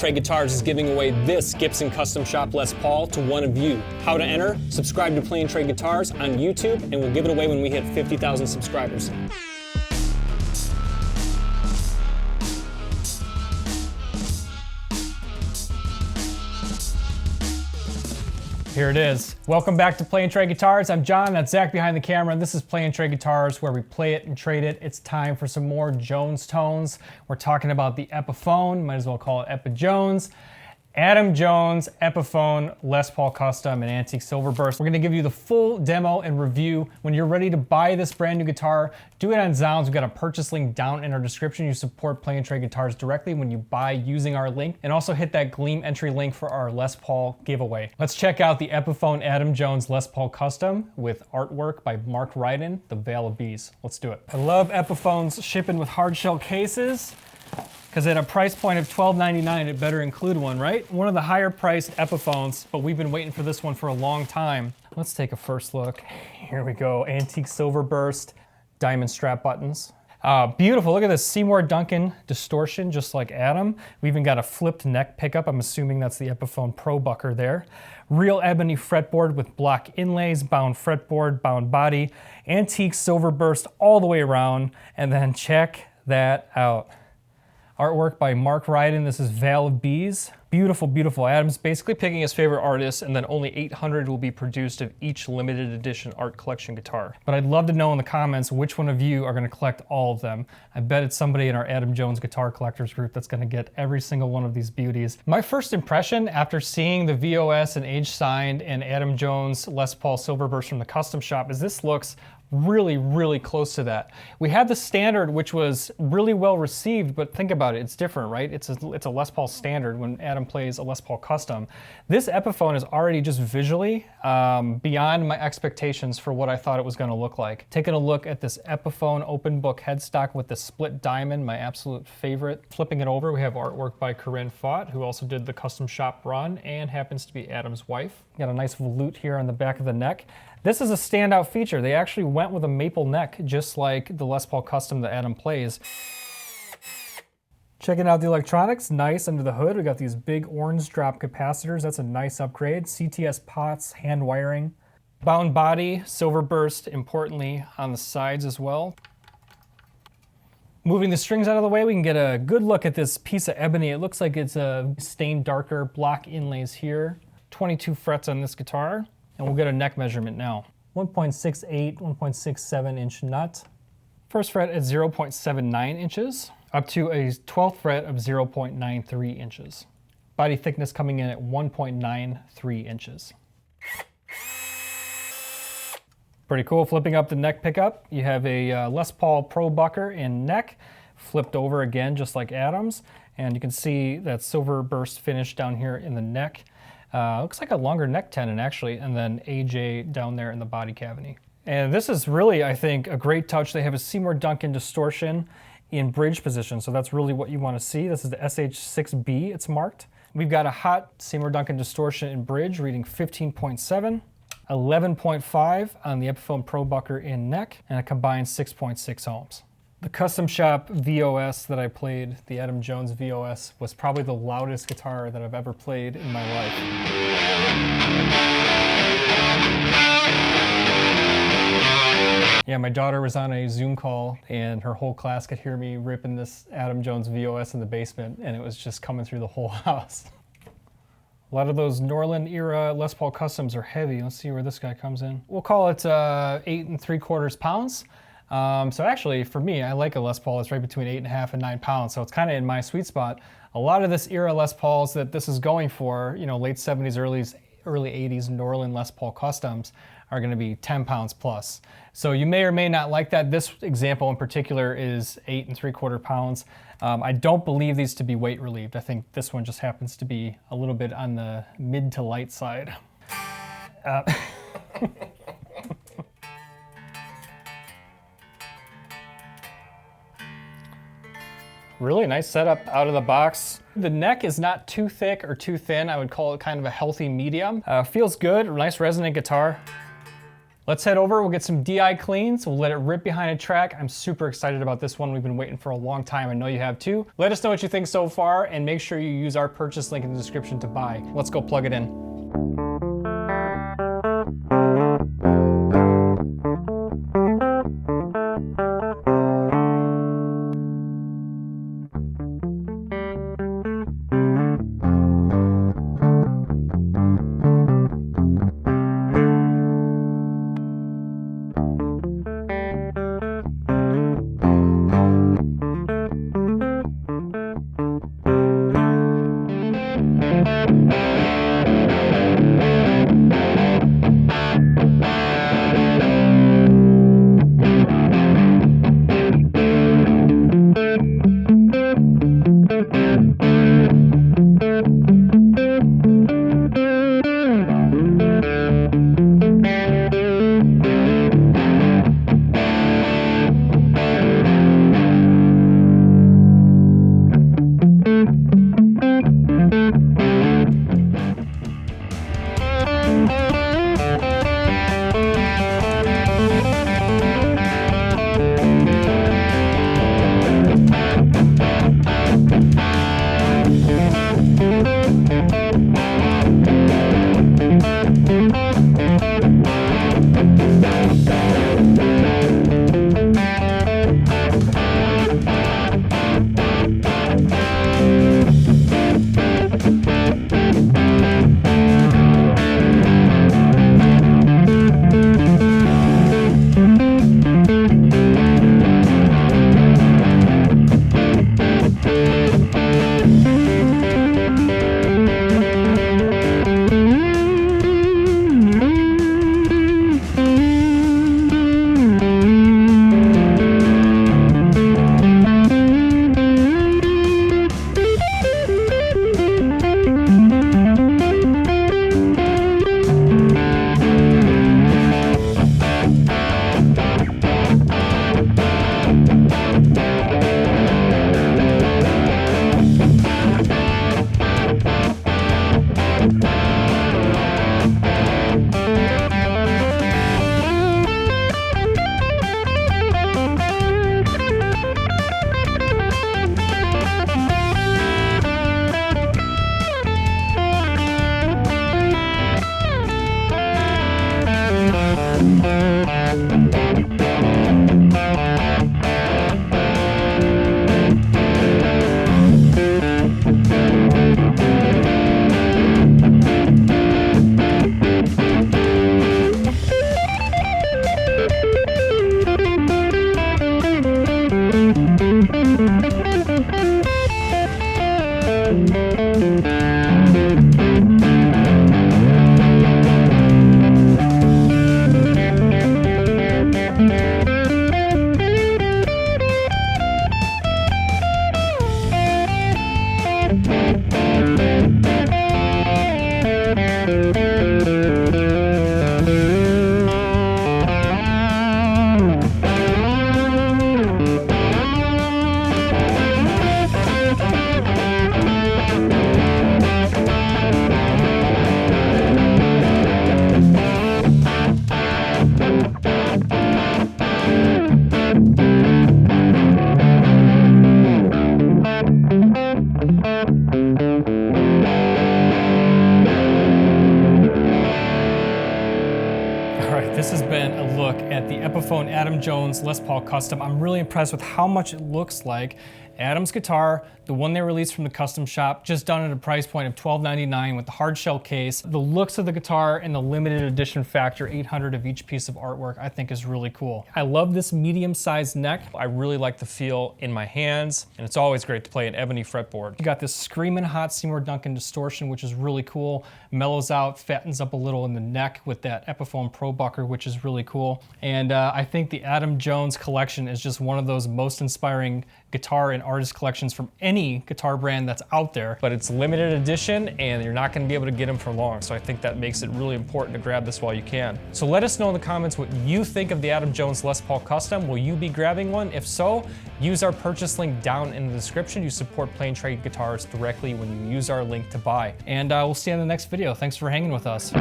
Trade Guitars is giving away this Gibson Custom Shop Les Paul to one of you. How to enter? Subscribe to Play and Trade Guitars on YouTube, and we'll give it away when we hit 50,000 subscribers. Here it is. Welcome back to Play and Trade Guitars. I'm John, that's Zach behind the camera, and this is Play and Trade Guitars, where we play it and trade it. It's time for some more Jones tones. We're talking about the Epiphone, might as well call it Epi Jones. Adam Jones, Epiphone, Les Paul Custom, and Antique Silverburst. We're gonna give you the full demo and review. When you're ready to buy this brand new guitar, do it on Zounds. We've got a purchase link down in our description. You support Play and Trade Guitars directly when you buy using our link. And also hit that Gleam entry link for our Les Paul giveaway. Let's check out the Epiphone Adam Jones Les Paul Custom with artwork by Mark Ryden, The Veil of Bees. Let's do it. I love Epiphones shipping with hard shell cases, because at a price point of $12.99, it better include one, right? One of the higher priced Epiphones, but we've been waiting for this one for a long time. Let's take a first look. Here we go, Antique Silverburst, diamond strap buttons. Beautiful, look at this Seymour Duncan distortion, just like Adam. We even got a flipped neck pickup. I'm assuming that's the Epiphone Pro Bucker there. Real ebony fretboard with block inlays, bound fretboard, bound body, Antique Silverburst all the way around. And then check that out. Artwork by Mark Ryden. This is Veil of Bees. Beautiful, beautiful. Adam's basically picking his favorite artists, and then only 800 will be produced of each limited edition art collection guitar. But I'd love to know in the comments which one of you are going to collect all of them. I bet it's somebody in our Adam Jones Guitar Collectors group that's going to get every single one of these beauties. My first impression after seeing the VOS and age signed and Adam Jones Les Paul Silverburst from the custom shop is this looks really, really close to that. We had the standard, which was really well received, but think about it, it's different, right? It's a Les Paul standard when Adam plays a Les Paul custom. This Epiphone is already just visually beyond my expectations for what I thought it was gonna look like. Taking a look at this Epiphone open book headstock with the split diamond, my absolute favorite. Flipping it over, we have artwork by Korin Faught, who also did the custom shop run and happens to be Adam's wife. Got a nice volute here on the back of the neck. This is a standout feature. They actually went with a maple neck, just like the Les Paul Custom that Adam plays. Checking out the electronics, nice under the hood. We got these big orange drop capacitors. That's a nice upgrade. CTS pots, hand wiring. Bound body, Silverburst, importantly, on the sides as well. Moving the strings out of the way, we can get a good look at this piece of ebony. It looks like it's a stained darker block inlays here. 22 frets on this guitar. And we'll get a neck measurement now. 1.68, 1.67 inch nut. First fret at 0.79 inches, up to a 12th fret of 0.93 inches. Body thickness coming in at 1.93 inches. Pretty cool. Flipping up the neck pickup, you have a Les Paul Pro Bucker in neck, flipped over again just like Adam's. And you can see that Silverburst finish down here in the neck. Looks like a longer neck tenon actually, and then AJ down there in the body cavity. And this is really, I think, a great touch. They have a Seymour Duncan distortion in bridge position, so that's really what you want to see. This is the SH6B, it's marked. We've got a hot Seymour Duncan distortion in bridge, reading 15.7, 11.5 on the Epiphone Pro Bucker in neck, and a combined 6.6 ohms. The custom shop VOS that I played, the Adam Jones VOS, was probably the loudest guitar that I've ever played in my life. Yeah, my daughter was on a Zoom call and her whole class could hear me ripping this Adam Jones VOS in the basement, and it was just coming through the whole house. A lot of those Norland era Les Paul Customs are heavy. Let's see where this guy comes in. We'll call it 8 3/4 pounds. So actually, for me, I like a Les Paul that's right between 8.5 and 9 pounds, so it's kind of in my sweet spot. A lot of this era Les Pauls that this is going for, you know, late 70s, early 80s Norland Les Paul Customs are going to be 10 pounds plus. So you may or may not like that. This example in particular is 8 3/4 pounds. I don't believe these to be weight relieved. I think this one just happens to be a little bit on the mid to light side. Really nice setup out of the box. The neck is not too thick or too thin. I would call it kind of a healthy medium. Feels good, nice resonant guitar. Let's head over, we'll get some DI cleans, we'll let it rip behind a track. I'm super excited about this one. We've been waiting for a long time. I know you have too. Let us know what you think so far and make sure you use our purchase link in the description to buy. Let's go plug it in. This has been a look at the Epiphone Adam Jones Les Paul Custom. I'm really impressed with how much it looks like Adam's guitar, the one they released from the custom shop, just done at a price point of $12.99 with the hard shell case. The looks of the guitar and the limited edition factor 800 of each piece of artwork I think is really cool. I love this medium-sized neck. I really like the feel in my hands, and it's always great to play an ebony fretboard. You got this screaming hot Seymour Duncan distortion, which is really cool. Mellows out, fattens up a little in the neck with that Epiphone Pro Bucker, which is really cool. And I think the Adam Jones collection is just one of those most inspiring guitar and artist collections from any guitar brand that's out there, but it's limited edition and you're not going to be able to get them for long. So I think that makes it really important to grab this while you can. So let us know in the comments what you think of the Adam Jones Les Paul Custom. Will you be grabbing one? If so, use our purchase link down in the description. You support Plain Trade Guitars directly when you use our link to buy. And we'll see you in the next video. Thanks for hanging with us.